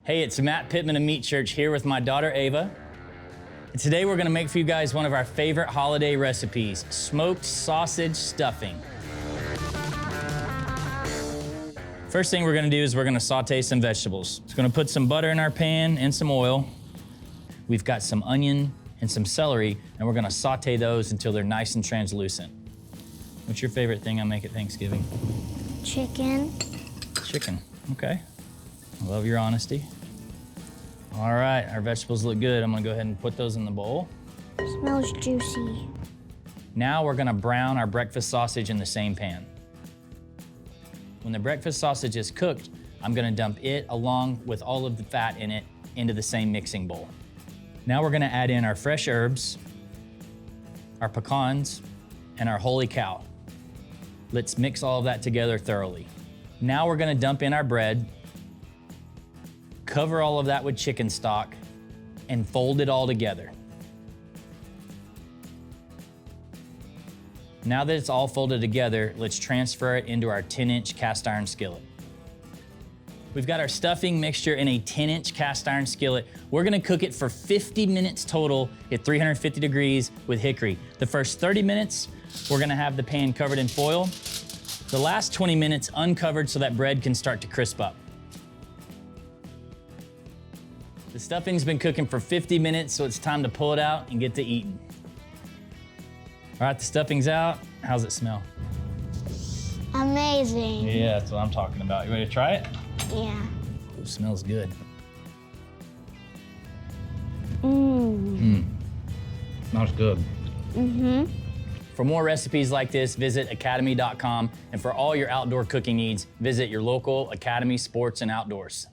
Hey, it's Matt Pittman of Meat Church here with my daughter Ava. And today we're gonna make for you guys one of our favorite holiday recipes, smoked sausage stuffing. First thing we're gonna do is we're gonna saute some vegetables. Just gonna put some butter in our pan and some oil. We've got some onion and some celery, and we're gonna saute those until they're nice and translucent. What's your favorite thing I make at Thanksgiving? Chicken. Chicken, okay. I love your honesty. All right, our vegetables look good. I'm gonna go ahead and put those in the bowl. Smells juicy. Now we're gonna brown our breakfast sausage in the same pan. When the breakfast sausage is cooked, I'm gonna dump it along with all of the fat in it into the same mixing bowl. Now we're gonna add in our fresh herbs, our pecans, and our holy cow. Let's mix all of that together thoroughly. Now we're gonna dump in our bread, cover all of that with chicken stock, and fold it all together. Now that it's all folded together, let's transfer it into our 10-inch cast iron skillet. We've got our stuffing mixture in a 10-inch cast iron skillet. We're gonna cook it for 50 minutes total at 350 degrees with hickory. The first 30 minutes, we're gonna have the pan covered in foil. The last 20 minutes uncovered so that bread can start to crisp up. The stuffing's been cooking for 50 minutes, so it's time to pull it out and get to eating. All right, the stuffing's out. How's it smell? Amazing. Yeah, that's what I'm talking about. You ready to try it? Yeah. Ooh, smells good. Smells good. For more recipes like this, visit academy.com. And for all your outdoor cooking needs, visit your local Academy Sports and Outdoors.